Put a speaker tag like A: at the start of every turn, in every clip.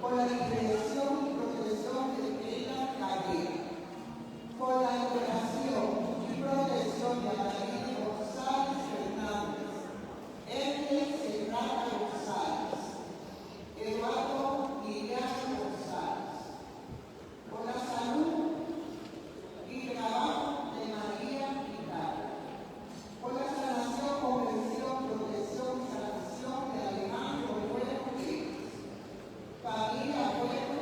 A: por la intervención y protección de Keila Calle, por la liberación y protección de Adelina González Fernández, Emily Serrano González, Eduardo Guillermo González, por la salud y trabajo de María Vidal, por la sanación, convención, protección y sanación de Alejandro Bueno Pérez, familia Bueno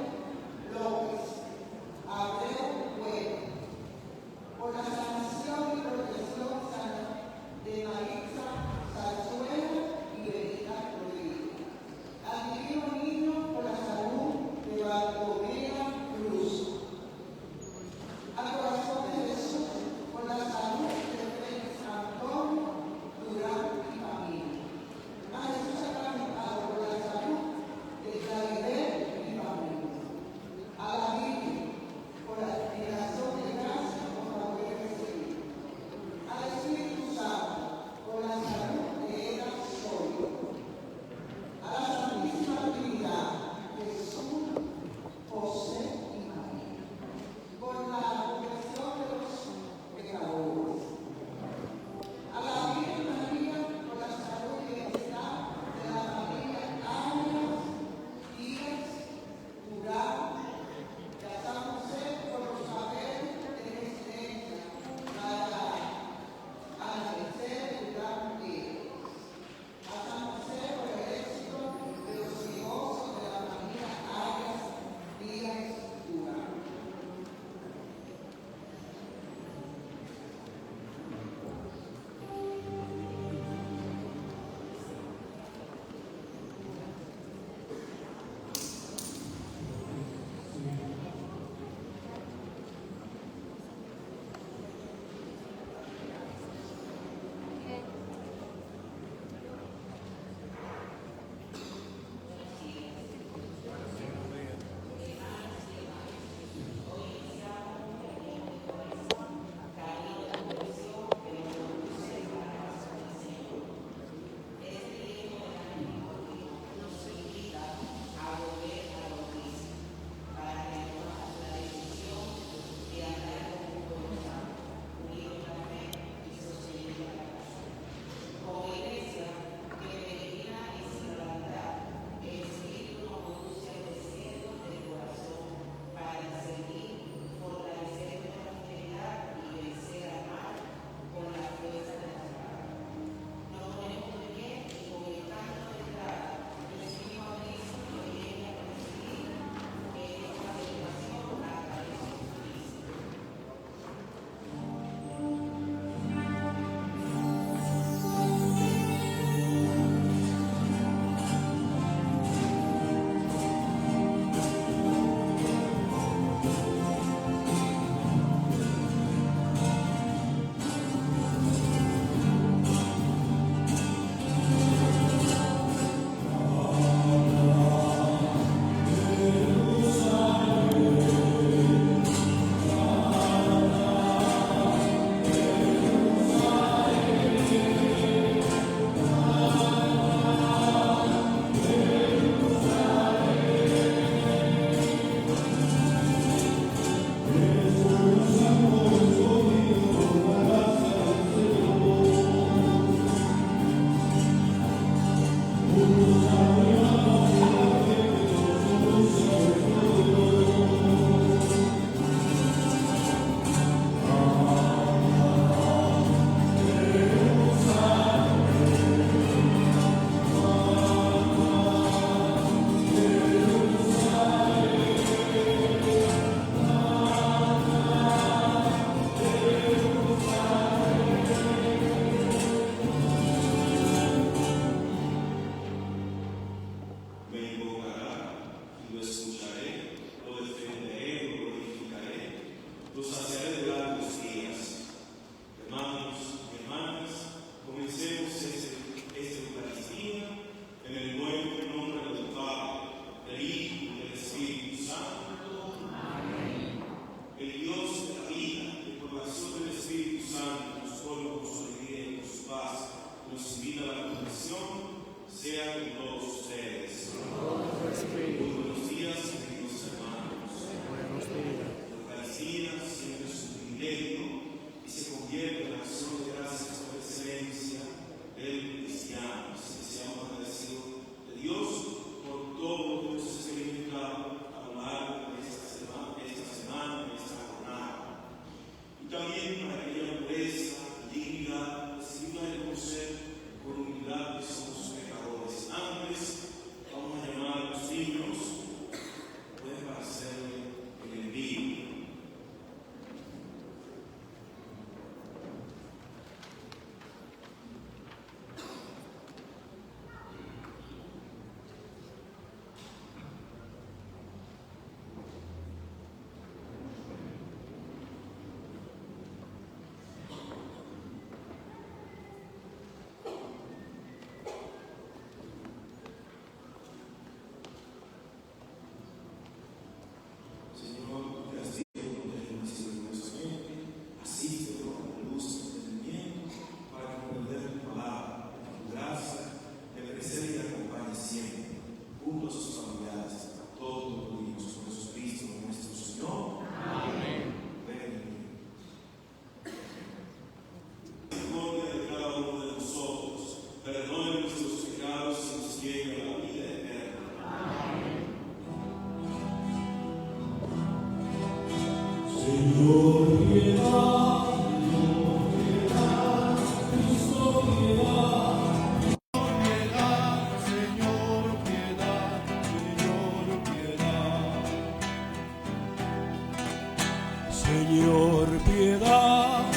B: Señor, piedad.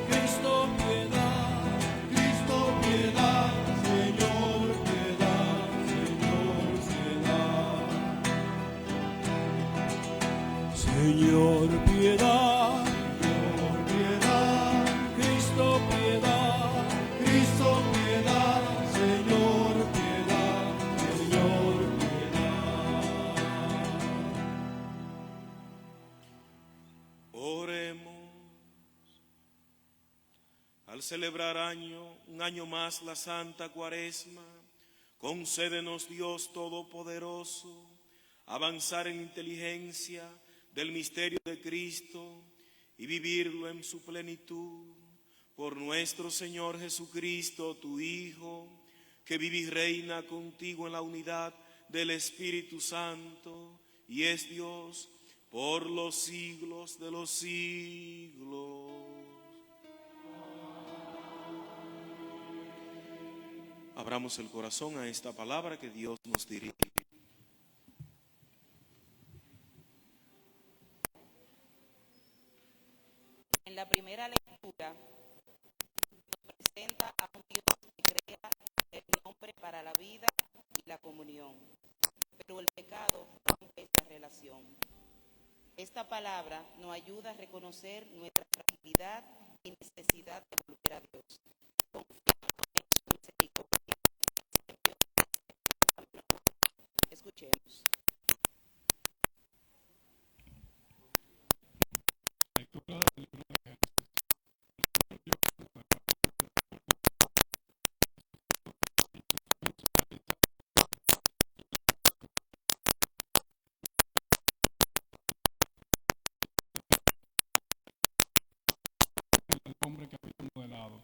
B: Cristo, piedad. Cristo, piedad. Señor, piedad. Señor, piedad. Señor, piedad. Señor, piedad. Cristo, piedad. Cristo, piedad. Señor, piedad. Señor, piedad. Oremos. Al celebrar un año más la Santa Cuaresma, concédenos, Dios Todopoderoso, avanzar en la inteligencia del misterio de Cristo y vivirlo en su plenitud. Por nuestro Señor Jesucristo, tu Hijo, que vive y reina contigo en la unidad del Espíritu Santo y es Dios por los siglos de los siglos. Abramos el corazón a esta palabra que Dios nos dirige.
C: En la primera lectura nos presenta a un Dios que crea el hombre para la vida y la comunión, pero el pecado rompe esta relación. Esta palabra nos ayuda a reconocer nuestra fragilidad y necesidad de volver a Dios, confiando en su misericordia. Escuchemos.
B: El hombre que había modelado.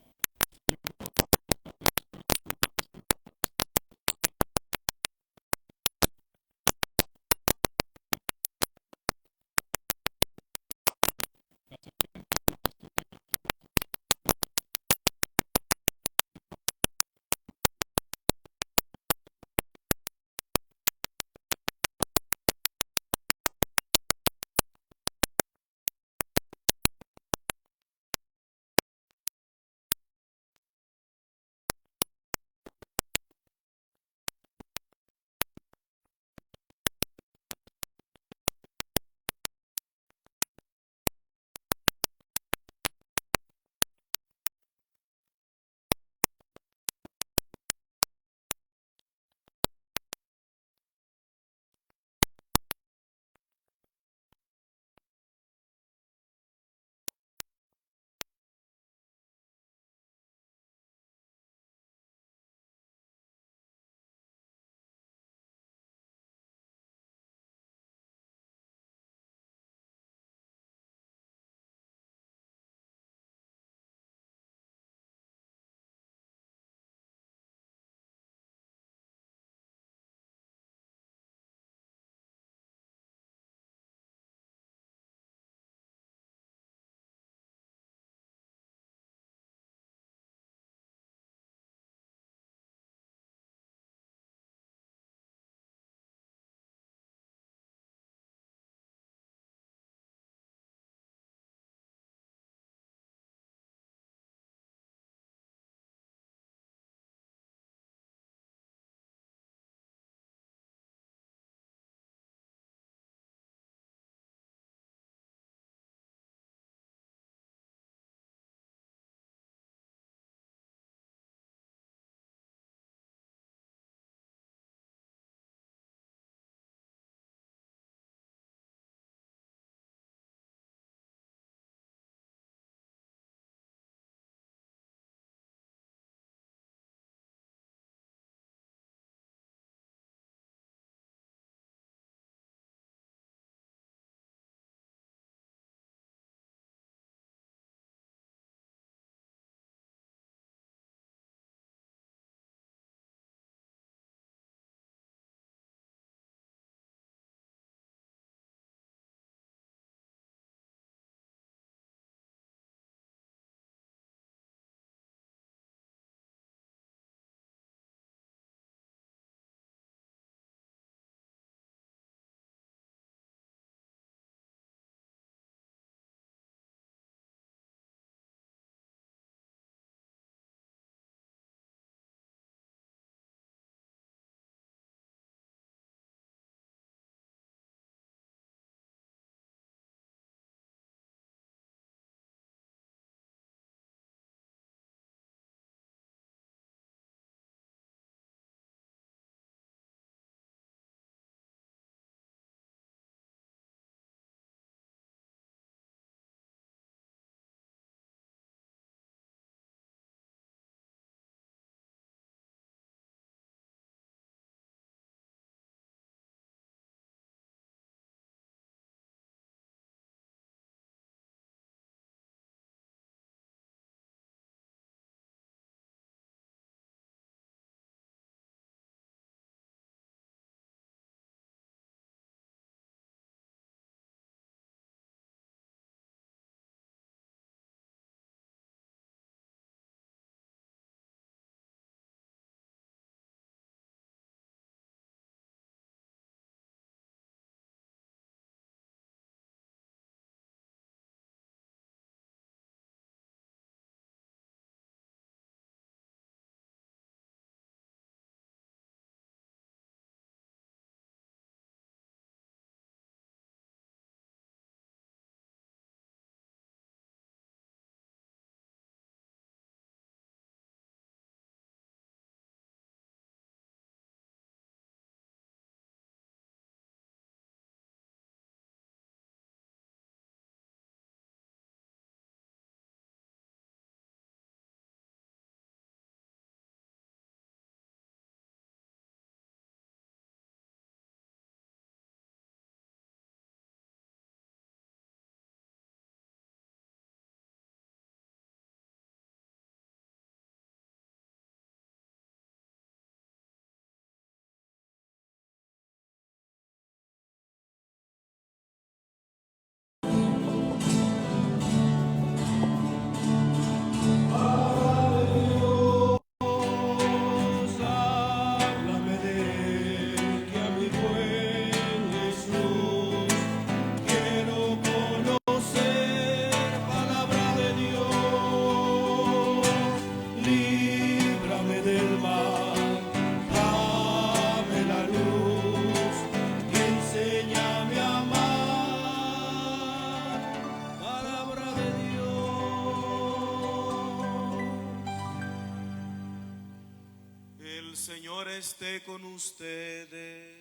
B: Señor esté con ustedes.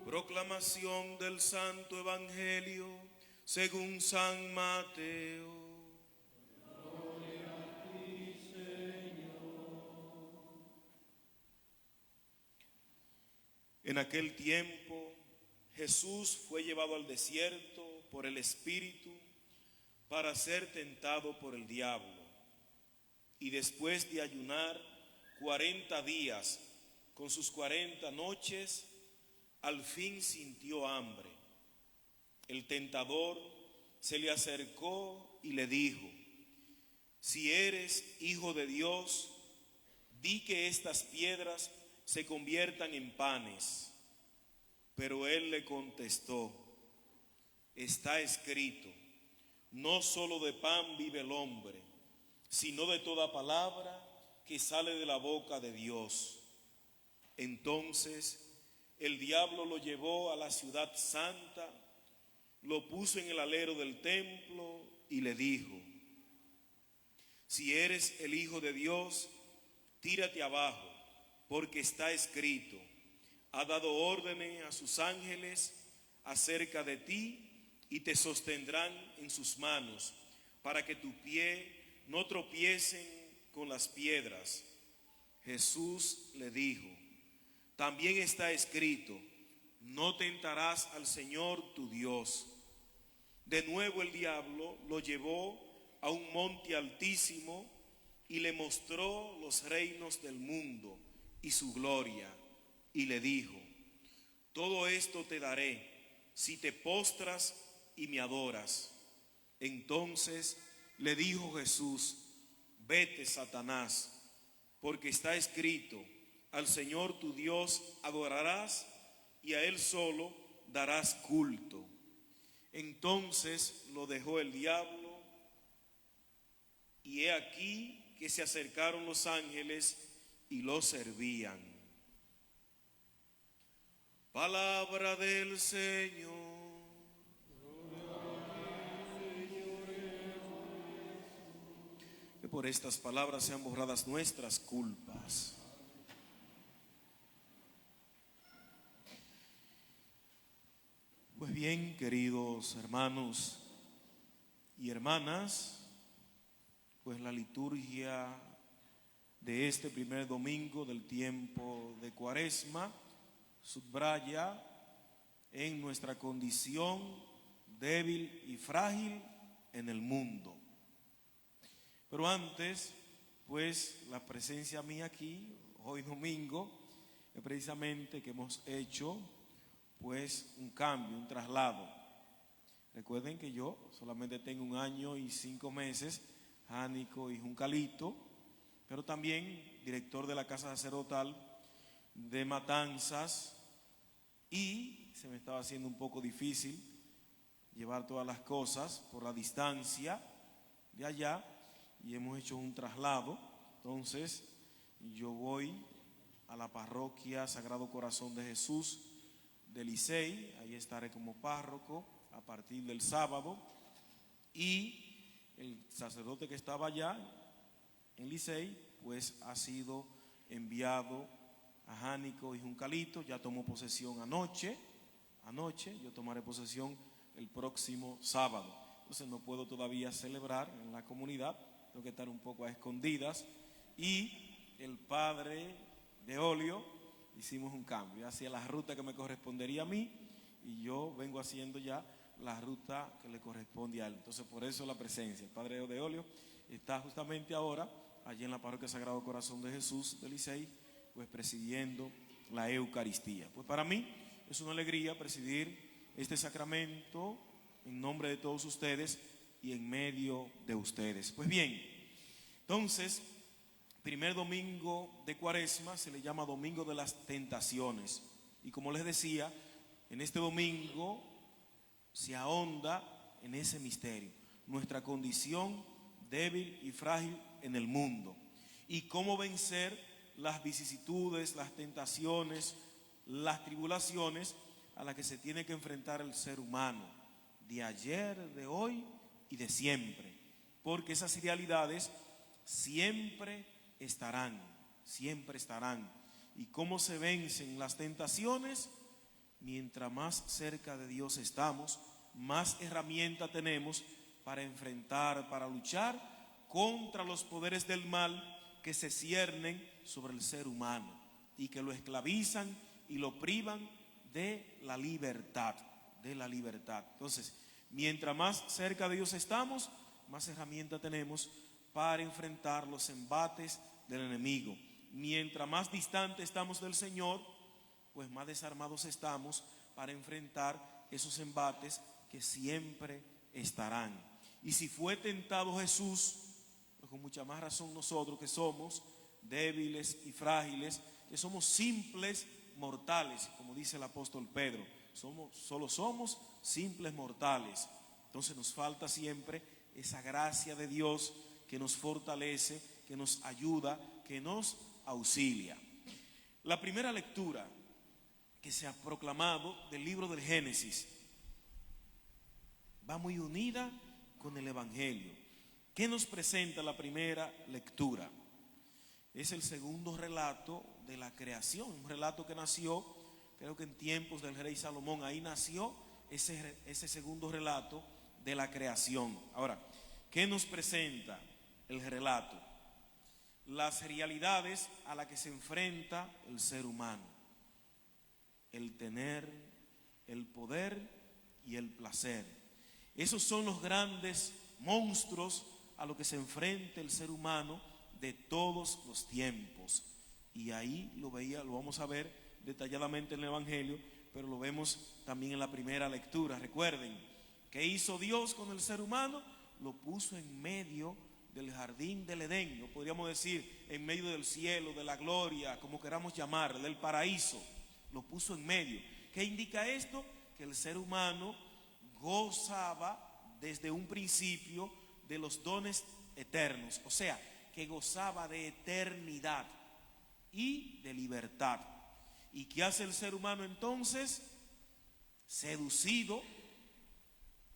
B: Proclamación del Santo Evangelio según San Mateo. Gloria a ti, Señor. En aquel tiempo, Jesús fue llevado al desierto por el Espíritu para ser tentado por el diablo. Y después de ayunar 40 días con sus 40 noches, al fin sintió hambre. El tentador se le acercó y le dijo: si eres hijo de Dios, di que estas piedras se conviertan en panes. Pero él le contestó: está escrito, no solo de pan vive el hombre, sino de toda palabra que sale de la boca de Dios. Entonces el diablo lo llevó a la ciudad santa, lo puso en el alero del templo y le dijo: si eres el Hijo de Dios, tírate abajo, porque está escrito, ha dado órdenes a sus ángeles acerca de ti y te sostendrán en sus manos, para que tu pie no tropiecen con las piedras. Jesús le dijo: también está escrito, no tentarás al Señor tu Dios. De nuevo el diablo lo llevó a un monte altísimo y le mostró los reinos del mundo y su gloria, y le dijo: todo esto te daré si te postras y me adoras. Entonces le dijo Jesús: vete, Satanás, porque está escrito, al Señor tu Dios adorarás y a Él solo darás culto. Entonces lo dejó el diablo, y he aquí que se acercaron los ángeles y lo servían. Palabra del Señor. Que por estas palabras sean borradas nuestras culpas. Pues bien, queridos hermanos y hermanas, pues la liturgia de este primer domingo del tiempo de Cuaresma subraya en nuestra condición débil y frágil en el mundo. Pero antes, pues la presencia mía aquí, hoy domingo, es precisamente que hemos hecho pues un cambio, un traslado. Recuerden que yo solamente tengo 1 año y 5 meses, Jánico y Juncalito, pero también director de la Casa Sacerdotal de Matanzas, y se me estaba haciendo un poco difícil llevar todas las cosas por la distancia de allá, y hemos hecho un traslado. Entonces yo voy a la parroquia Sagrado Corazón de Jesús de Licey, ahí estaré como párroco a partir del sábado, y el sacerdote que estaba allá en Licey pues ha sido enviado a Jánico y Juncalito, ya tomó posesión anoche, yo tomaré posesión el próximo sábado. Entonces no puedo todavía celebrar en la comunidad, tengo que estar un poco a escondidas, y el padre de Olio hicimos un cambio, hacía la ruta que me correspondería a mí y yo vengo haciendo ya la ruta que le corresponde a él. Entonces por eso la presencia, el padre de Olio está justamente ahora allí en la parroquia Sagrado Corazón de Jesús de Licey, pues presidiendo la Eucaristía. Pues para mí es una alegría presidir este sacramento en nombre de todos ustedes y en medio de ustedes. Pues bien, entonces, primer domingo de Cuaresma se le llama Domingo de las Tentaciones. Y como les decía, en este domingo se ahonda en ese misterio, nuestra condición débil y frágil en el mundo, y cómo vencer las vicisitudes, las tentaciones, las tribulaciones a las que se tiene que enfrentar el ser humano, de ayer, de hoy y de siempre, porque esas realidades siempre estarán, siempre estarán. ¿Y cómo se vencen las tentaciones? Mientras más cerca de Dios estamos, más herramienta tenemos para enfrentar, para luchar contra los poderes del mal que se ciernen sobre el ser humano y que lo esclavizan y lo privan de la libertad, Entonces, mientras más cerca de Dios estamos, más herramienta tenemos para enfrentar los embates del enemigo. Mientras más distante estamos del Señor, pues más desarmados estamos para enfrentar esos embates que siempre estarán. Y si fue tentado Jesús, pues con mucha más razón nosotros que somos débiles y frágiles, que somos simples mortales, como dice el apóstol Pedro, solo somos simples mortales. Entonces nos falta siempre esa gracia de Dios que nos fortalece, que nos ayuda, que nos auxilia. La primera lectura que se ha proclamado del libro del Génesis va muy unida con el Evangelio. ¿Qué nos presenta la primera lectura? Es el segundo relato de la creación, un relato que nació, creo que en tiempos del rey Salomón, ahí nació ese segundo relato de la creación. Ahora, ¿qué nos presenta el relato? Las realidades a las que se enfrenta el ser humano: el tener, el poder y el placer. Esos son los grandes monstruos a los que se enfrenta el ser humano de todos los tiempos. Y ahí lo vamos a ver detalladamente en el Evangelio, pero lo vemos también en la primera lectura. Recuerden, ¿qué hizo Dios con el ser humano? Lo puso en medio del jardín del Edén, no podríamos decir en medio del cielo, de la gloria, como queramos llamarlo, del paraíso. Lo puso en medio. ¿Qué indica esto? Que el ser humano gozaba desde un principio de los dones eternos, o sea, que gozaba de eternidad y de libertad. ¿Y qué hace el ser humano entonces? Seducido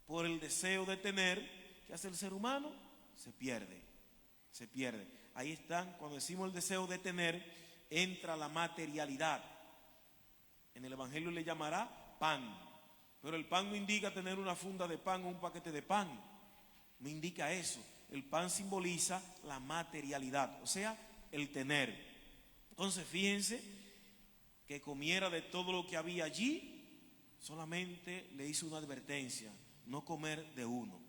B: por el deseo de tener, ¿qué hace el ser humano? Se pierde. Ahí están, cuando decimos el deseo de tener, entra la materialidad. En el Evangelio le llamará pan, pero el pan no indica tener una funda de pan o un paquete de pan, no indica eso. El pan simboliza la materialidad, o sea, el tener. Entonces fíjense que comiera de todo lo que había allí, solamente le hizo una advertencia: no comer de uno.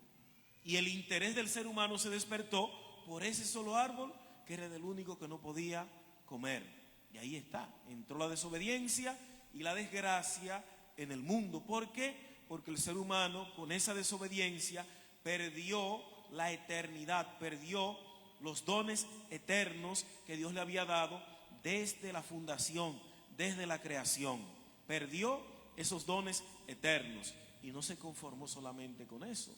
B: Y el interés del ser humano se despertó por ese solo árbol, que era el único que no podía comer. Y ahí está, entró la desobediencia y la desgracia en el mundo. ¿Por qué? Porque el ser humano con esa desobediencia perdió la eternidad, perdió los dones eternos que Dios le había dado desde la fundación, desde la creación. Perdió esos dones eternos y no se conformó solamente con eso.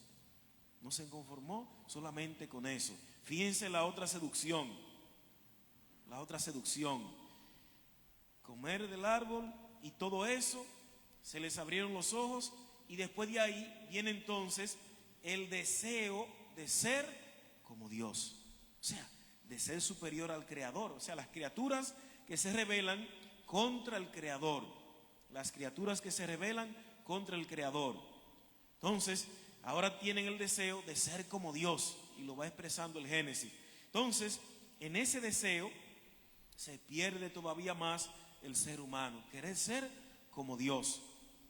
B: No se conformó solamente con eso. Fíjense la otra seducción. Comer del árbol y todo eso, se les abrieron los ojos y después de ahí viene entonces el deseo de ser como Dios. O sea, de ser superior al Creador. O sea, las criaturas que se rebelan contra el Creador. Las criaturas que se rebelan contra el Creador. Entonces, ahora tienen el deseo de ser como Dios, y lo va expresando el Génesis. Entonces, en ese deseo se pierde todavía más el ser humano, querer ser como Dios.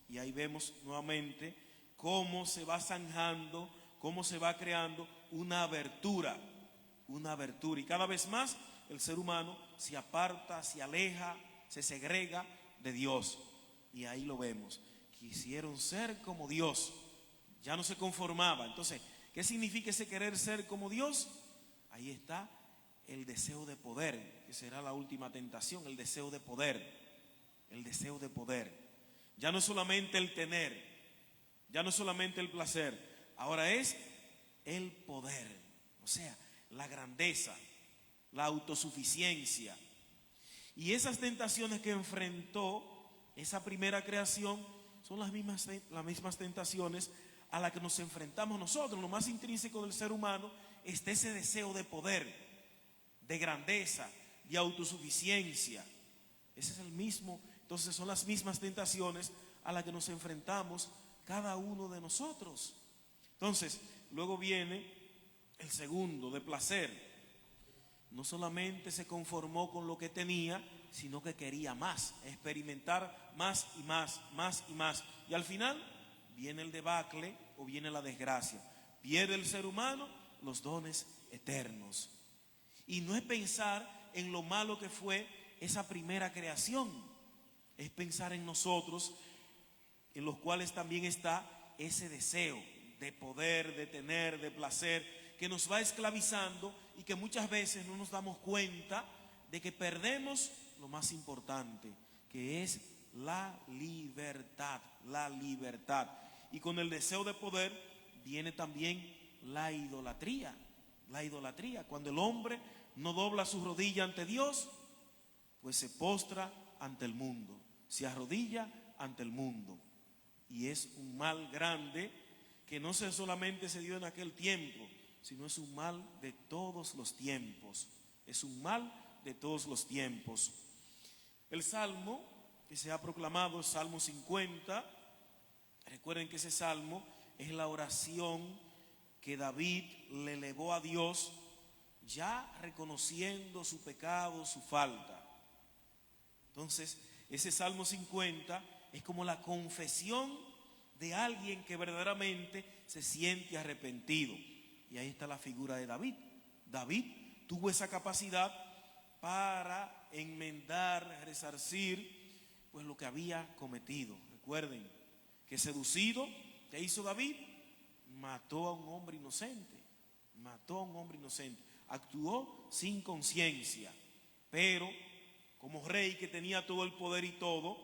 B: Y ahí vemos nuevamente cómo se va zanjando, cómo se va creando una abertura. Y cada vez más el ser humano se aparta, se aleja, se segrega de Dios. Y ahí lo vemos. Quisieron ser como Dios. Ya no se conformaba. Entonces, ¿qué significa ese querer ser como Dios? Ahí está el deseo de poder, que será la última tentación, el deseo de poder. Ya no es solamente el tener, ya no es solamente el placer, ahora es el poder, o sea, la grandeza, la autosuficiencia. Y esas tentaciones que enfrentó esa primera creación son las mismas tentaciones a las que nos enfrentamos nosotros. Lo más intrínseco del ser humano está ese deseo de poder, de grandeza, de autosuficiencia. Ese es el mismo, entonces son las mismas tentaciones a las que nos enfrentamos cada uno de nosotros. Entonces, luego viene el segundo, de placer. No solamente se conformó con lo que tenía, sino que quería más, experimentar más y más, más y más. Y al final viene el debacle o viene la desgracia. Pierde el ser humano los dones eternos. Y no es pensar en lo malo que fue esa primera creación, es pensar en nosotros, en los cuales también está ese deseo de poder, de tener, de placer, que nos va esclavizando y que muchas veces no nos damos cuenta de que perdemos lo más importante, que es la libertad, la libertad. Y con el deseo de poder viene también la idolatría, cuando el hombre no dobla su rodilla ante Dios, pues se postra ante el mundo, se arrodilla ante el mundo. Y es un mal grande que no solamente se dio en aquel tiempo, sino es un mal de todos los tiempos. Es un mal de todos los tiempos. El salmo que se ha proclamado, Salmo 50, recuerden que ese salmo es la oración que David le elevó a Dios, ya reconociendo su pecado, su falta. Entonces, ese Salmo 50 es como la confesión de alguien que verdaderamente se siente arrepentido. Y ahí está la figura de David. David tuvo esa capacidad para enmendar, resarcir, pues lo que había cometido. Recuerden que seducido, ¿qué hizo David? Mató a un hombre inocente. Actuó sin conciencia, pero como rey que tenía todo el poder y todo,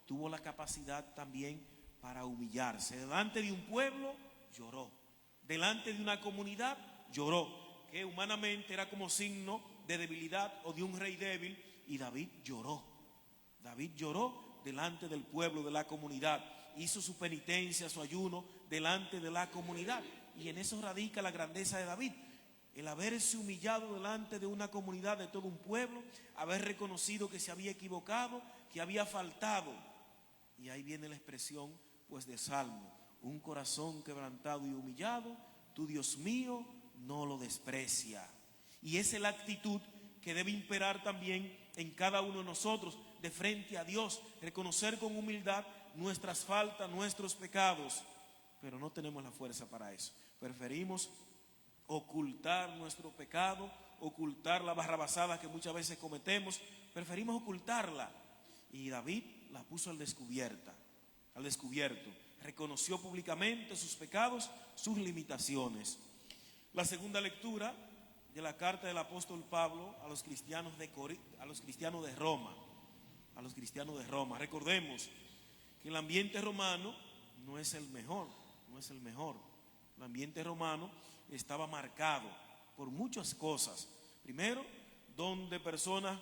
B: tuvo la capacidad también para humillarse. Delante de un pueblo lloró, delante de una comunidad lloró, que humanamente era como signo de debilidad o de un rey débil, y David lloró delante del pueblo, de la comunidad, hizo su penitencia, su ayuno delante de la comunidad, y en eso radica la grandeza de David, el haberse humillado delante de una comunidad, de todo un pueblo, haber reconocido que se había equivocado, que había faltado. Y ahí viene la expresión pues de Salmo: un corazón quebrantado y humillado, tu Dios mío no lo desprecia. Y esa es la actitud que debe imperar también en cada uno de nosotros, de frente a Dios, reconocer con humildad nuestras faltas, nuestros pecados, pero no tenemos la fuerza para eso. Preferimos ocultar nuestro pecado, ocultar la barrabasada que muchas veces cometemos, preferimos ocultarla. Y David la puso al descubierto, reconoció públicamente sus pecados, sus limitaciones. La segunda lectura de la carta del apóstol Pablo a los cristianos de Roma. Recordemos que el ambiente romano no es el mejor. El ambiente romano estaba marcado por muchas cosas. Primero, donde personas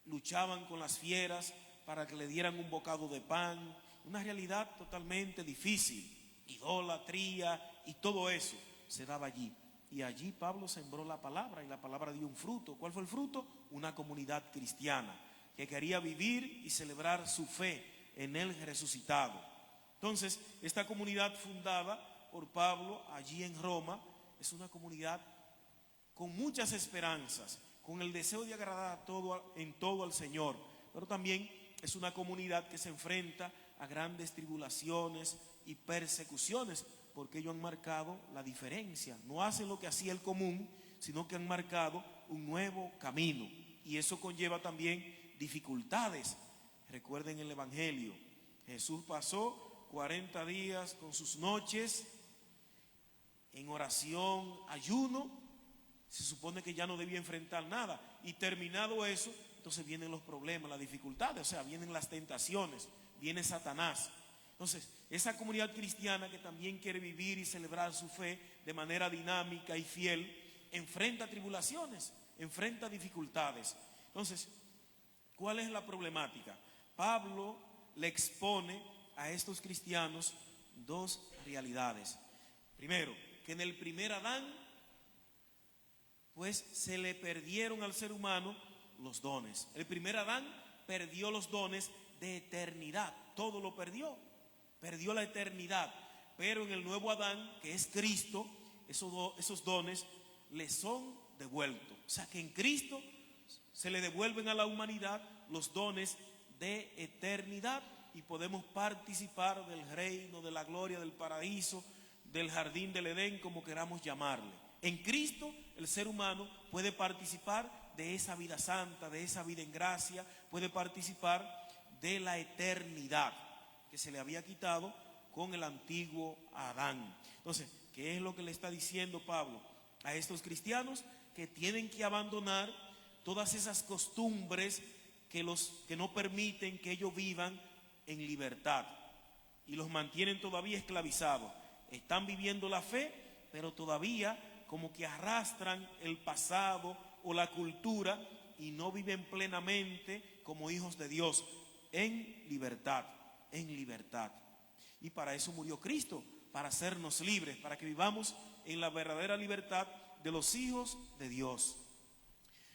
B: luchaban con las fieras para que le dieran un bocado de pan, una realidad totalmente difícil, idolatría y todo eso se daba allí. Y allí Pablo sembró la palabra y la palabra dio un fruto. ¿Cuál fue el fruto? Una comunidad cristiana que quería vivir y celebrar su fe en el resucitado. Entonces, esta comunidad fundada por Pablo allí en Roma es una comunidad con muchas esperanzas, con el deseo de agradar en todo al Señor, pero también es una comunidad que se enfrenta a grandes tribulaciones y persecuciones, porque ellos han marcado la diferencia. No hacen lo que hacía el común, sino que han marcado un nuevo camino, y eso conlleva también dificultades. Recuerden el Evangelio, Jesús pasó 40 días con sus noches en oración, ayuno. Se supone que ya no debía enfrentar nada, y terminado eso, entonces vienen los problemas, las dificultades, o sea, vienen las tentaciones, viene Satanás. Entonces, esa comunidad cristiana que también quiere vivir y celebrar su fe de manera dinámica y fiel, enfrenta tribulaciones, enfrenta dificultades. Entonces, ¿cuál es la problemática? Pablo le expone a estos cristianos dos realidades. Primero, que en el primer Adán pues se le perdieron al ser humano los dones. El primer Adán perdió los dones de eternidad, todo lo perdió la eternidad. Pero en el nuevo Adán, que es Cristo, esos dones le son devueltos. O sea que en Cristo se le devuelven a la humanidad los dones de eternidad y podemos participar del reino, de la gloria, del paraíso, del jardín del Edén, como queramos llamarle. En Cristo el ser humano puede participar de esa vida santa, de esa vida en gracia, puede participar de la eternidad que se le había quitado con el antiguo Adán. Entonces, ¿qué es lo que le está diciendo Pablo a estos cristianos? Que tienen que abandonar todas esas costumbres que no permiten que ellos vivan en libertad y los mantienen todavía esclavizados. Están viviendo la fe, pero todavía como que arrastran el pasado o la cultura y no viven plenamente como hijos de Dios en libertad, en libertad. Y para eso murió Cristo, para hacernos libres, para que vivamos en la verdadera libertad de los hijos de Dios.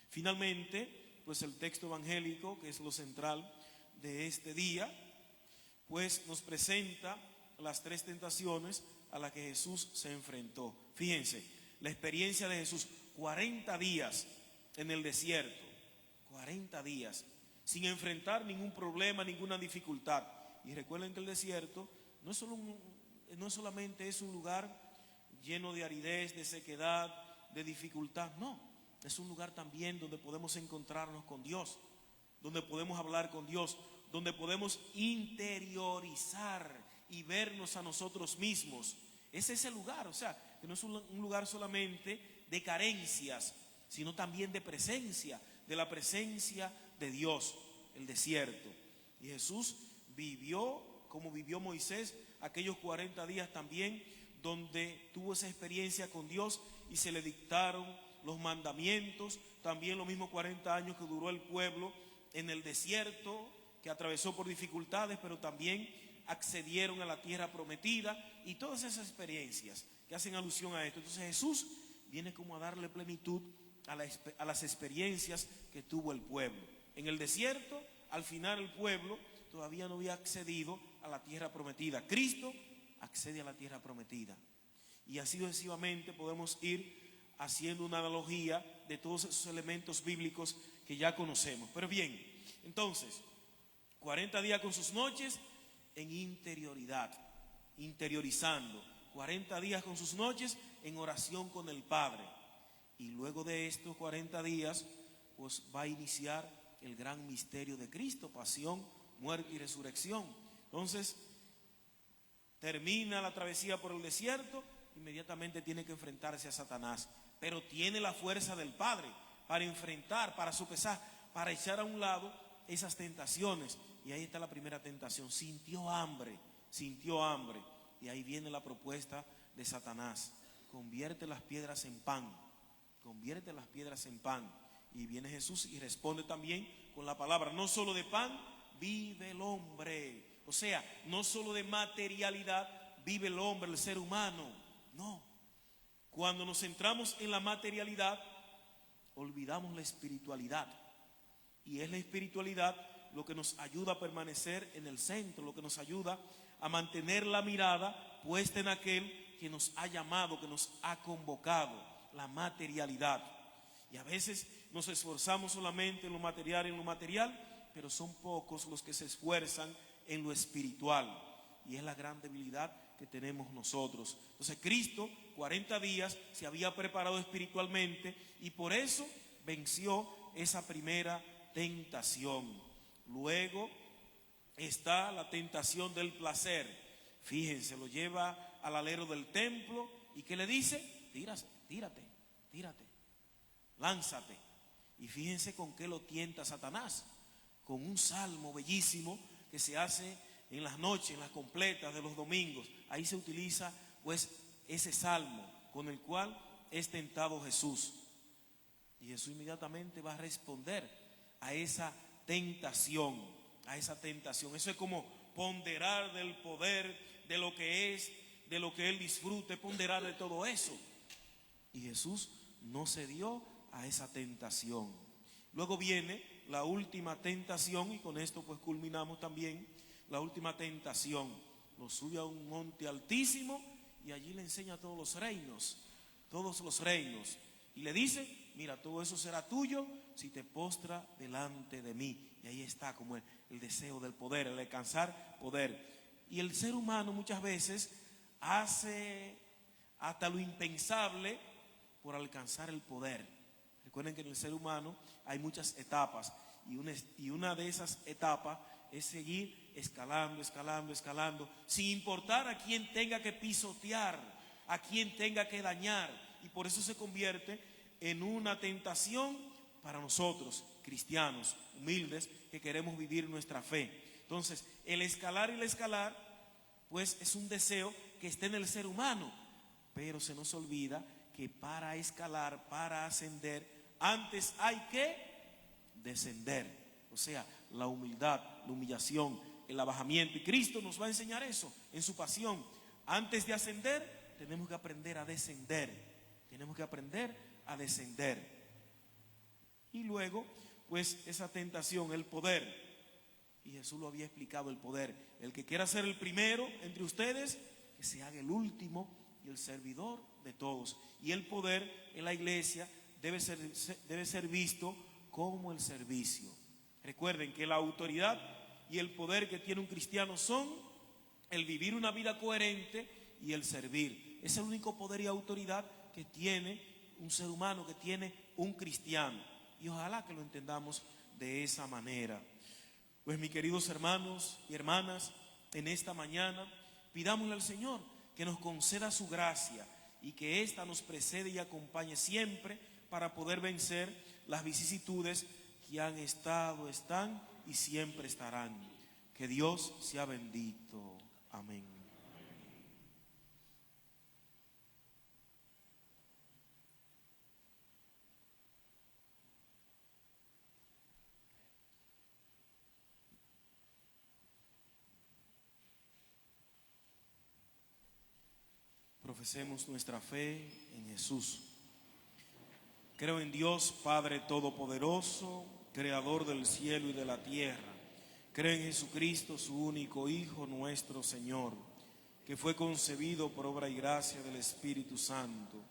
B: Finalmente, pues el texto evangélico, que es lo central de este día, pues nos presenta las tres tentaciones a las que Jesús se enfrentó. Fíjense, la experiencia de Jesús, 40 días en el desierto, 40 días, sin enfrentar ningún problema, ninguna dificultad. Y recuerden que el desierto no solamente es un lugar lleno de aridez, de sequedad, de dificultad, no. Es un lugar también donde podemos encontrarnos con Dios, donde podemos hablar con Dios, donde podemos interiorizar y vernos a nosotros mismos. Es ese lugar, o sea, que no es un lugar solamente de carencias, sino también de presencia, de la presencia de Dios, el desierto. Y Jesús vivió, como vivió Moisés, aquellos 40 días también, donde tuvo esa experiencia con Dios y se le dictaron los mandamientos. También los mismos 40 años que duró el pueblo en el desierto, que atravesó por dificultades, pero también accedieron a la tierra prometida, y todas esas experiencias que hacen alusión a esto. Entonces Jesús viene como a darle plenitud a las experiencias que tuvo el pueblo. En el desierto, al final el pueblo todavía no había accedido a la tierra prometida. Cristo accede a la tierra prometida. Y así sucesivamente podemos ir haciendo una analogía de todos esos elementos bíblicos que ya conocemos. Pero bien, entonces, 40 días con sus noches en interioridad, interiorizando. 40 días con sus noches en oración con el Padre. Y luego de estos 40 días, pues va a iniciar el gran misterio de Cristo: pasión, muerte y resurrección. Entonces, termina la travesía por el desierto, inmediatamente tiene que enfrentarse a Satanás, pero tiene la fuerza del Padre para enfrentar, para sopesar, para echar a un lado esas tentaciones. Y ahí está la primera tentación: sintió hambre, y ahí viene la propuesta de Satanás: convierte las piedras en pan, convierte las piedras en pan. Y viene Jesús y responde también con la palabra: no solo de pan vive el hombre. O sea, no solo de materialidad vive el hombre, el ser humano. No. Cuando nos centramos en la materialidad, olvidamos la espiritualidad. Y es la espiritualidad lo que nos ayuda a permanecer en el centro, lo que nos ayuda a mantener la mirada puesta en aquel que nos ha llamado, que nos ha convocado, la materialidad. Y a veces nos esforzamos solamente en lo material, pero son pocos los que se esfuerzan en lo espiritual. Y es la gran debilidad que tenemos nosotros. Entonces Cristo, 40 días, se había preparado espiritualmente y por eso venció esa primera tentación. Luego está la tentación del placer. Fíjense, lo lleva al alero del templo y ¿qué le dice? Tírate, lánzate. Y fíjense con qué lo tienta Satanás: con un salmo bellísimo que se hace en las noches, en las completas de los domingos. Ahí se utiliza pues ese salmo con el cual es tentado Jesús. Y Jesús inmediatamente va a responder a esa tentación, Eso es como ponderar del poder, de lo que es, de lo que Él disfrute, ponderar de todo eso. Y Jesús no cedió a esa tentación. Luego viene la última tentación, y con esto pues culminamos también la última tentación. Lo sube a un monte altísimo y allí le enseña todos los reinos. Y le dice, mira, todo eso será tuyo si te postras delante de mí. Y ahí está como el deseo del poder, el alcanzar poder. Y el ser humano muchas veces hace hasta lo impensable por alcanzar el poder. Recuerden que en el ser humano hay muchas etapas, y una de esas etapas es seguir escalando, sin importar a quién tenga que pisotear, a quién tenga que dañar. Y por eso se convierte en una tentación para nosotros, cristianos humildes, que queremos vivir nuestra fe. Entonces, el escalar, pues es un deseo que está en el ser humano, pero se nos olvida que para escalar, para ascender, antes hay que descender. O sea, la humildad, la humillación, el abajamiento. Y Cristo nos va a enseñar eso en su pasión. Antes de ascender, tenemos que aprender a descender. Y luego, pues esa tentación, el poder. Y Jesús lo había explicado, el poder. El que quiera ser el primero entre ustedes, que se haga el último y el servidor de todos. Y el poder en la iglesia debe ser visto como el servicio. Recuerden que la autoridad y el poder que tiene un cristiano son el vivir una vida coherente y el servir. Es el único poder y autoridad que tiene un ser humano, que tiene un cristiano. Y ojalá que lo entendamos de esa manera. Pues mis queridos hermanos y hermanas, en esta mañana pidámosle al Señor que nos conceda su gracia y que ésta nos precede y acompañe siempre para poder vencer las vicisitudes que han estado, están y siempre estarán. Que Dios sea bendito. Amén. Profesemos nuestra fe en Jesús. Creo en Dios, Padre Todopoderoso, Creador del cielo y de la tierra. Creo en Jesucristo, su único Hijo, nuestro Señor, que fue concebido por obra y gracia del Espíritu Santo.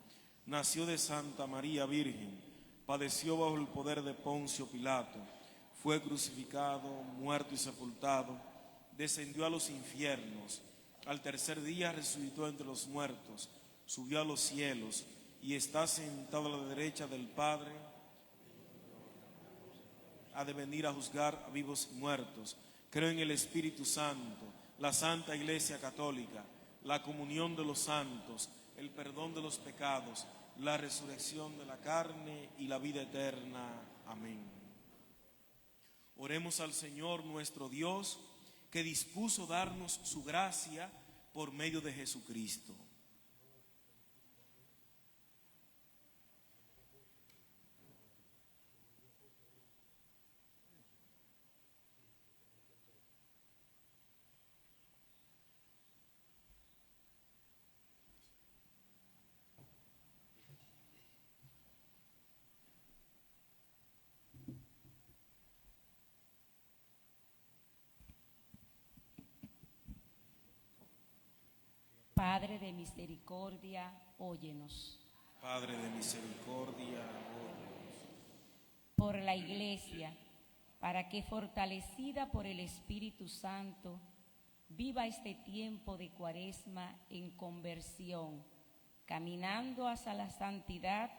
B: Nació de Santa María Virgen, padeció bajo el poder de Poncio Pilato, fue crucificado, muerto y sepultado, descendió a los infiernos. Al tercer día resucitó entre los muertos, subió a los cielos y está sentado a la derecha del Padre. Ha de venir a juzgar a vivos y muertos. Creo en el Espíritu Santo, la Santa Iglesia Católica, la comunión de los santos, el perdón de los pecados, la resurrección de la carne y la vida eterna. Amén. Oremos al Señor nuestro Dios, que dispuso darnos su gracia por medio de Jesucristo.
D: Padre de misericordia, óyenos.
B: Padre de misericordia, óyenos.
D: Por la Iglesia, para que fortalecida por el Espíritu Santo, viva este tiempo de Cuaresma en conversión, caminando hacia la santidad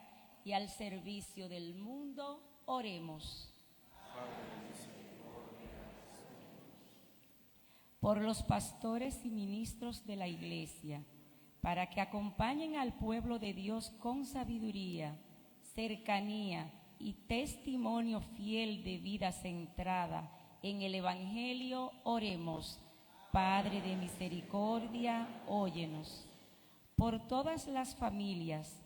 D: y al servicio del mundo, oremos. Por los pastores y ministros de la Iglesia, para que acompañen al pueblo de Dios con sabiduría, cercanía y testimonio fiel de vida centrada en el Evangelio, oremos. Padre de misericordia, óyenos. Por todas las familias,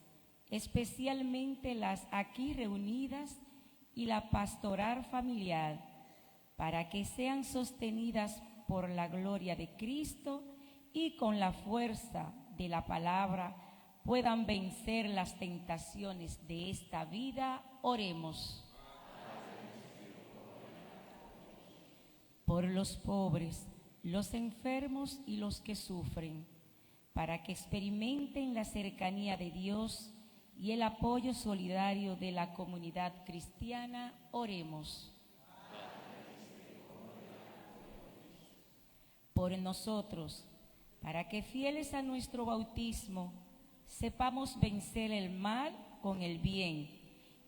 D: especialmente las aquí reunidas y la pastoral familiar, para que sean sostenidas por la gloria de Cristo y con la fuerza de la palabra, puedan vencer las tentaciones de esta vida. Oremos. Por los pobres, los enfermos y los que sufren, para que experimenten la cercanía de Dios y el apoyo solidario de la comunidad cristiana, oremos. Por nosotros, para que fieles a nuestro bautismo, sepamos vencer el mal con el bien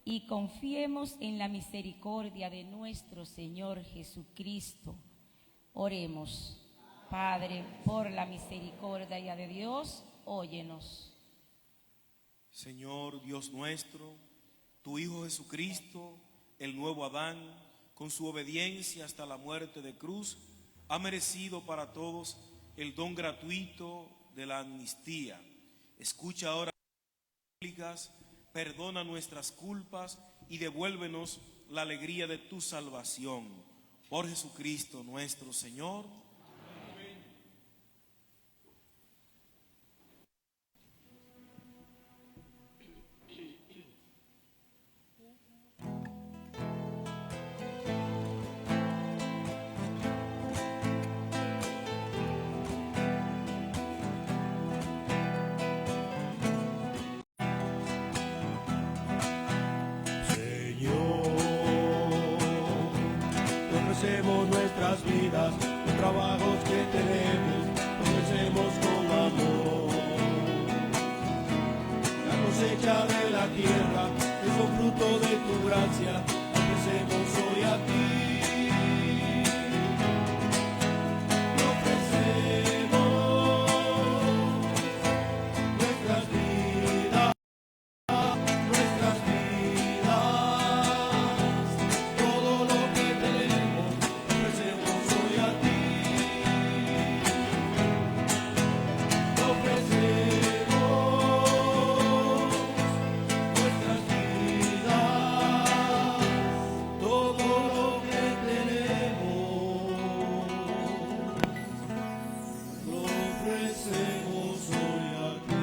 D: y confiemos en la misericordia de nuestro Señor Jesucristo. Oremos. Padre, por la misericordia de Dios, óyenos.
B: Señor Dios nuestro, tu Hijo Jesucristo, el nuevo Adán, con su obediencia hasta la muerte de cruz, ha merecido para todos el don gratuito de la amnistía. Escucha ahora nuestras súplicas, perdona nuestras culpas y devuélvenos la alegría de tu salvación. Por Jesucristo nuestro Señor.
E: Ofrecemos nuestras vidas, los trabajos que tenemos, ofrecemos con amor. La cosecha de la tierra es un fruto de tu gracia, ofrecemos hoy a ti. Te ofrecemos nuestras vidas, todo lo que tenemos, ofrecemos hoy a ti. Te ofrecemos nuestras vidas, todo lo que tenemos, lo ofrecemos hoy a ti.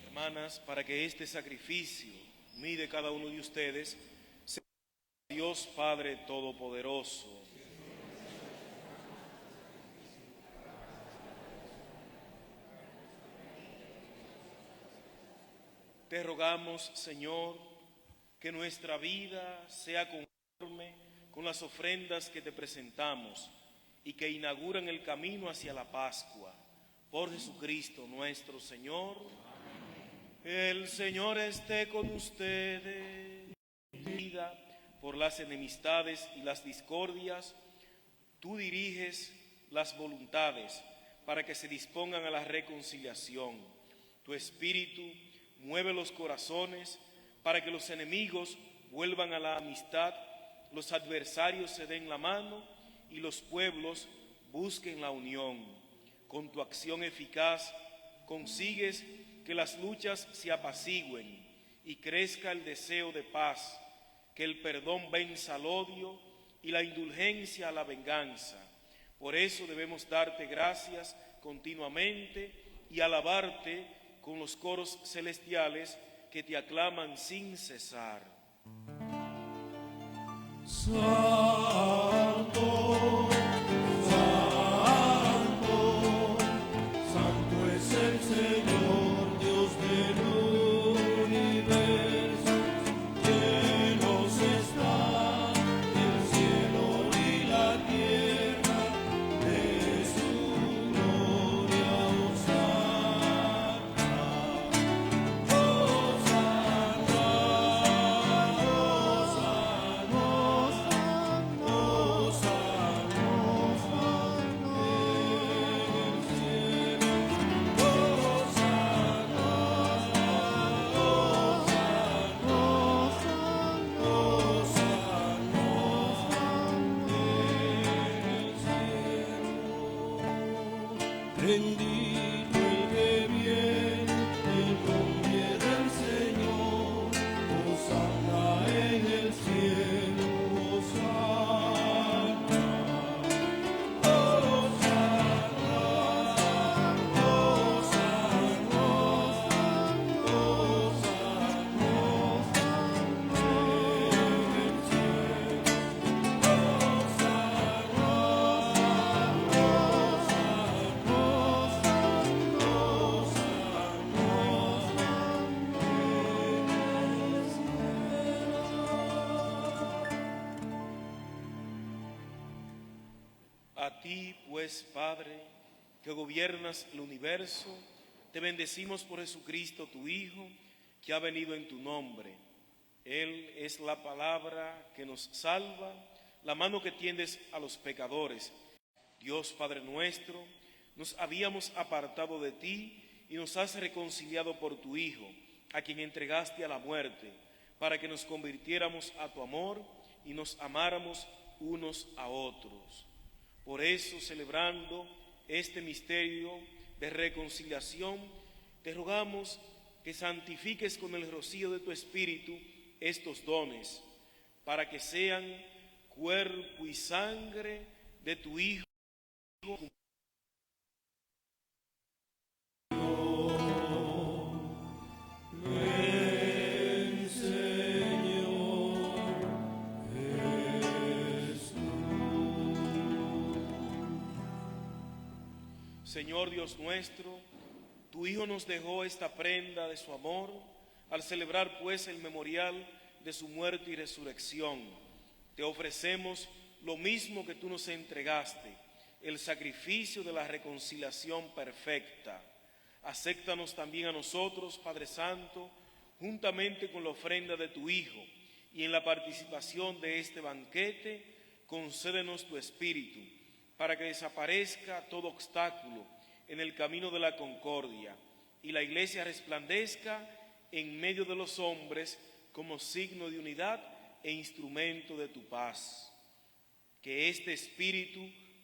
B: Hermanas, para que este sacrificio mide cada uno de ustedes, sea Dios Padre Todopoderoso. Te rogamos, Señor, que nuestra vida sea conforme con las ofrendas que te presentamos y que inauguran el camino hacia la Pascua. Por Jesucristo nuestro Señor. El Señor esté con ustedes. Por las enemistades y las discordias, tú diriges las voluntades para que se dispongan a la reconciliación. Tu Espíritu mueve los corazones para que los enemigos vuelvan a la amistad, los adversarios se den la mano y los pueblos busquen la unión. Con tu acción eficaz consigues que las luchas se apacigüen y crezca el deseo de paz, que el perdón venza al odio y la indulgencia a la venganza. Por eso debemos darte gracias continuamente y alabarte con los coros celestiales que te aclaman sin cesar.
E: Santo, santo, santo es el Señor, Dios del universo. Llenos están el cielo y la tierra de su gloria. Hosanna, Hosanna, Hosanna, Hosanna.
B: pues, Padre, que gobiernas el universo, te bendecimos por Jesucristo, tu Hijo, que ha venido en tu nombre. Él es la palabra que nos salva, la mano que tiendes a los pecadores. Dios Padre nuestro, nos habíamos apartado de ti y nos has reconciliado por tu Hijo, a quien entregaste a la muerte, para que nos convirtiéramos a tu amor y nos amáramos unos a otros. Por eso, celebrando este misterio de reconciliación, te rogamos que santifiques con el rocío de tu Espíritu estos dones, para que sean cuerpo y sangre de tu Hijo. Señor Dios nuestro, tu Hijo nos dejó esta prenda de su amor al celebrar pues el memorial de su muerte y resurrección. Te ofrecemos lo mismo que tú nos entregaste, el sacrificio de la reconciliación perfecta. Acéptanos también a nosotros, Padre Santo, juntamente con la ofrenda de tu Hijo, y en la participación de este banquete, concédenos tu Espíritu, para que desaparezca todo obstáculo en el camino de la concordia, y la Iglesia resplandezca en medio de los hombres como signo de unidad e instrumento de tu paz. Que este espíritu,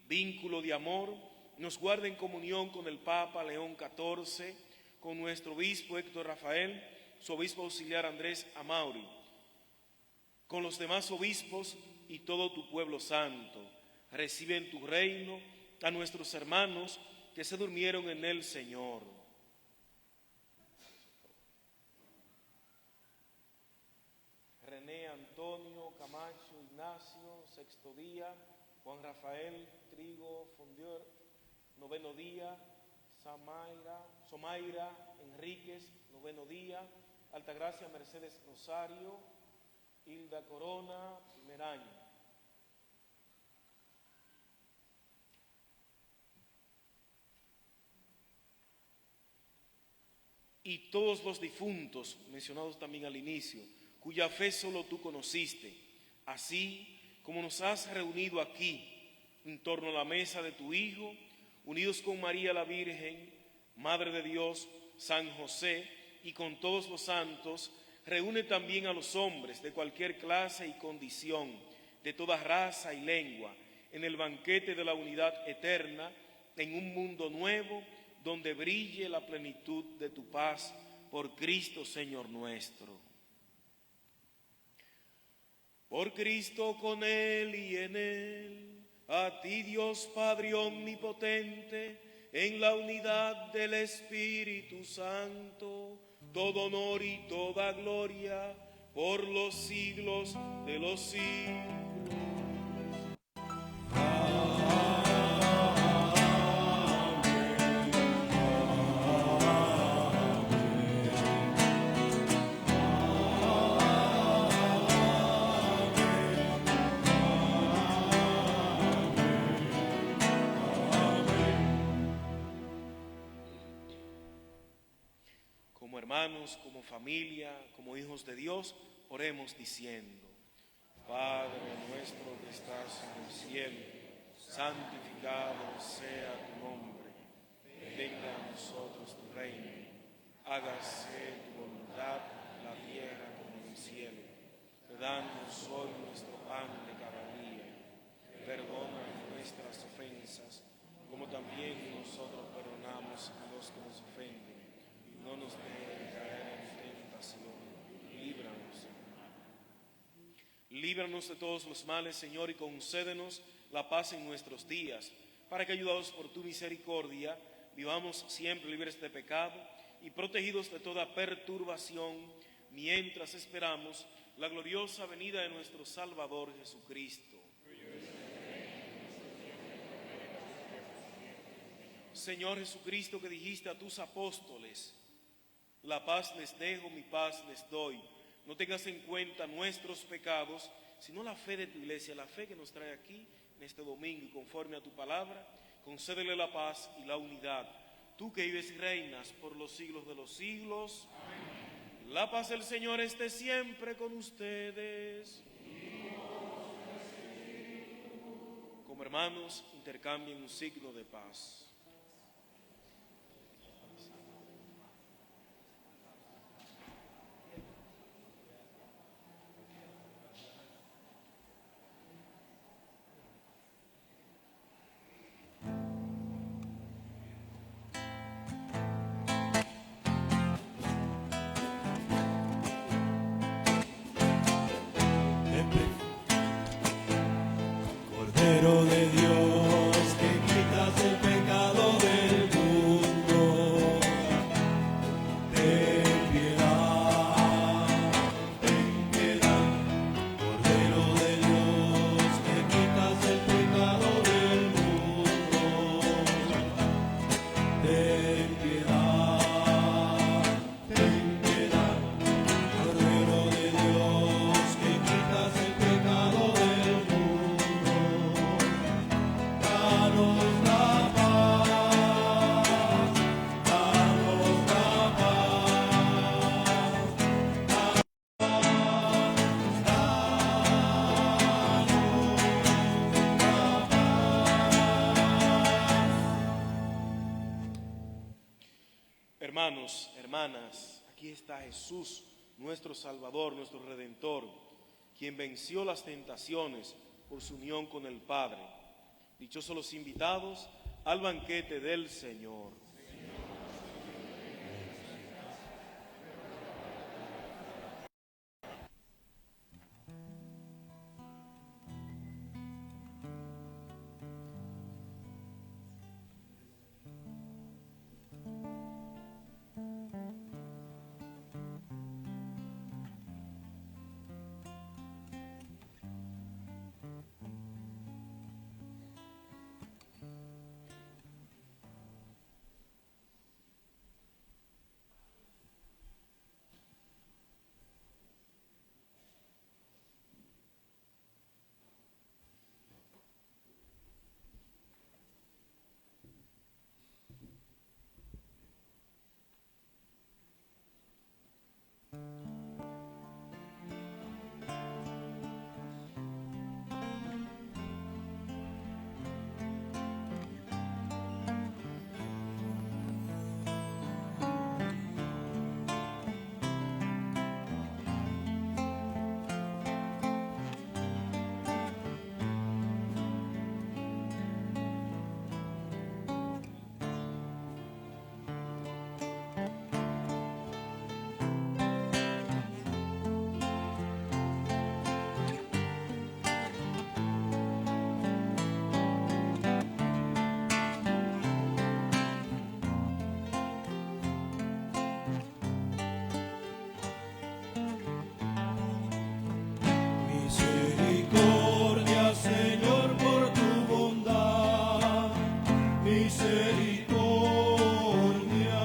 B: vínculo de amor, nos guarde en comunión con el Papa León XIV, con nuestro obispo Héctor Rafael, su obispo auxiliar Andrés Amauri, con los demás obispos y todo tu pueblo santo. Recibe en tu reino a nuestros hermanos que se durmieron en el Señor. René Antonio Camacho Ignacio, sexto día. Juan Rafael Trigo Fondior, noveno día. Somaira Enríquez, noveno día. Altagracia Mercedes Rosario, Hilda Corona, primer año. Y todos los difuntos, mencionados también al inicio, cuya fe solo tú conociste, así como nos has reunido aquí, en torno a la mesa de tu Hijo, unidos con María la Virgen, Madre de Dios, San José, y con todos los santos, reúne también a los hombres de cualquier clase y condición, de toda raza y lengua, en el banquete de la unidad eterna, en un mundo nuevo, donde brille la plenitud de tu paz, por Cristo Señor nuestro. Por Cristo, con Él y en Él, a ti Dios Padre omnipotente, en la unidad del Espíritu Santo, todo honor y toda gloria, por los siglos de los siglos. Como hermanos, como familia, como hijos de Dios, oremos diciendo: Padre nuestro que estás en el cielo, santificado sea tu nombre. Venga a nosotros tu reino. Hágase tu voluntad en la tierra como en el cielo. Danos hoy nuestro pan de cada día. Perdona nuestras ofensas, como también nosotros perdonamos a los que nos ofenden. No nos dejes caer en tentación, líbranos. Líbranos de todos los males, Señor, y concédenos la paz en nuestros días, para que, ayudados por tu misericordia, vivamos siempre libres de pecado y protegidos de toda perturbación, mientras esperamos la gloriosa venida de nuestro Salvador Jesucristo. Señor Jesucristo, que dijiste a tus apóstoles: la paz les dejo, mi paz les doy. No tengas en cuenta nuestros pecados, sino la fe de tu iglesia, la fe que nos trae aquí en este domingo, y conforme a tu palabra, concédele la paz y la unidad, tú que vives y reinas por los siglos de los siglos. Amén. La paz del Señor esté siempre con ustedes. Como hermanos, intercambien un signo de paz.
E: Cordero de Dios, que quitas el pecado del mundo, ten piedad, ten piedad. Cordero de Dios, que quitas el pecado del mundo, ten piedad, ten piedad. Cordero de Dios, que quitas el pecado del mundo. Danos la paz, danos la
B: Hermanos, hermanas, aquí está Jesús, nuestro Salvador, nuestro Redentor, quien venció las tentaciones por su unión con el Padre. Dichosos los invitados al banquete del Señor. misericordia, Señor, por tu bondad, misericordia,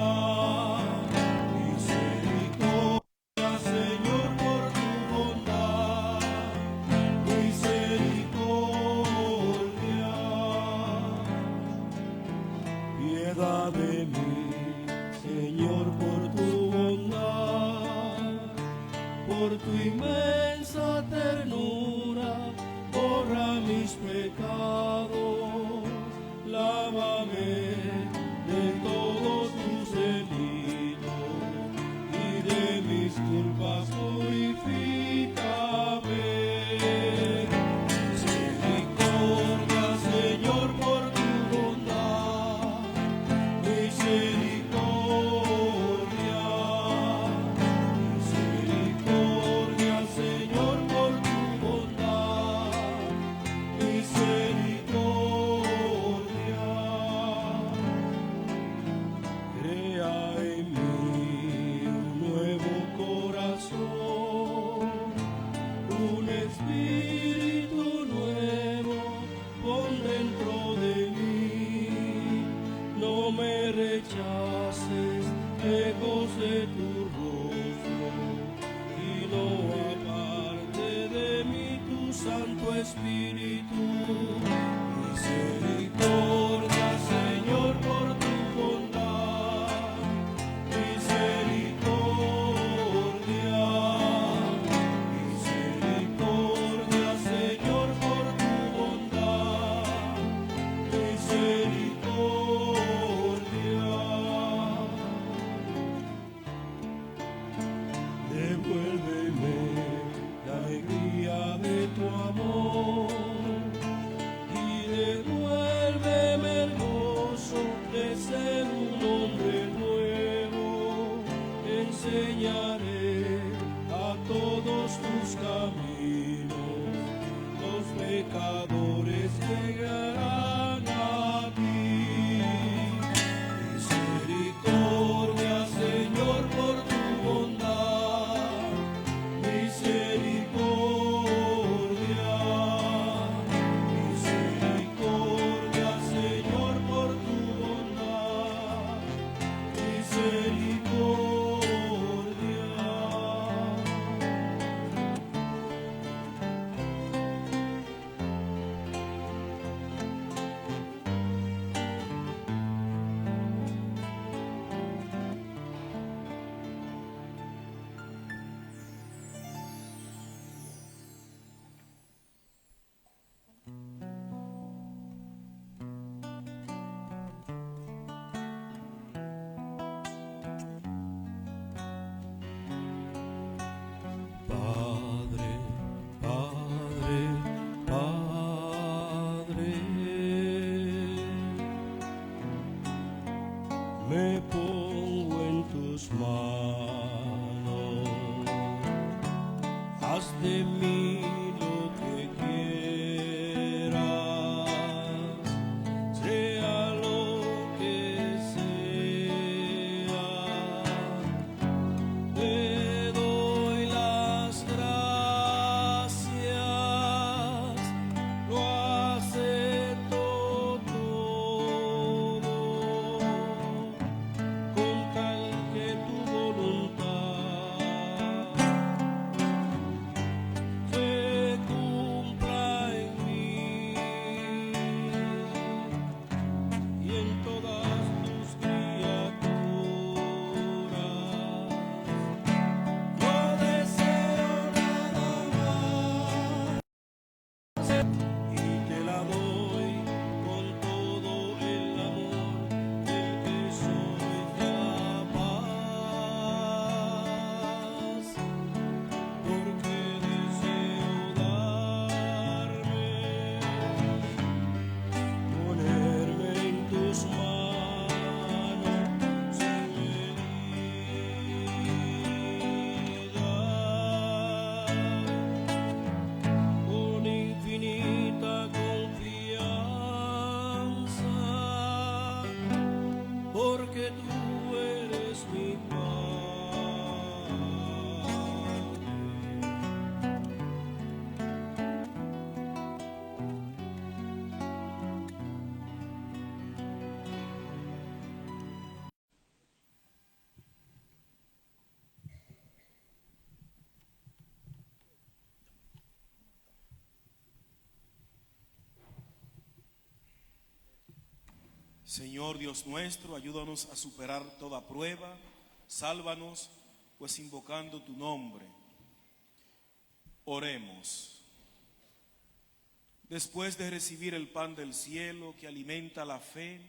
B: misericordia, Señor, por tu bondad, misericordia. Piedad de mí, Señor, por tu bondad, por tu inmensa ternura, borra mis pecados, lávame de todos tus delitos y de mis culpas purifícame. Misericordia, Señor, por tu bondad, misericordia, misericordia, Señor, por tu bondad, misericordia. Crea en mí un nuevo corazón, un espíritu nuevo, pon dentro de mí. No me rechaces, lejos de tu rostro, y no aparte de mí tu Santo Espíritu. Misericordia,
E: enseñaré a todos tus caminos, los pecadores llegarán a ti. Misericordia, Señor, por tu bondad, misericordia, misericordia, Señor, por tu bondad, misericordia. Padre, Padre, Padre, me pongo en tus manos, haz de mí lo que quieras, sea lo que sea. Te doy las gracias, lo acepto todo, con tal que tu voluntad se cumpla en mí y en todas tus criaturas. No deseo nada más y te la doy con todo el amor del que soy capaz, porque deseo darme, ponerme en tus manos sin medida, con infinita confianza, porque tú eres mi
B: Señor Dios nuestro, ayúdanos a superar toda prueba, sálvanos, pues invocando tu nombre. Oremos. Después de recibir el pan del cielo que alimenta la fe,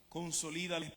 B: consolida la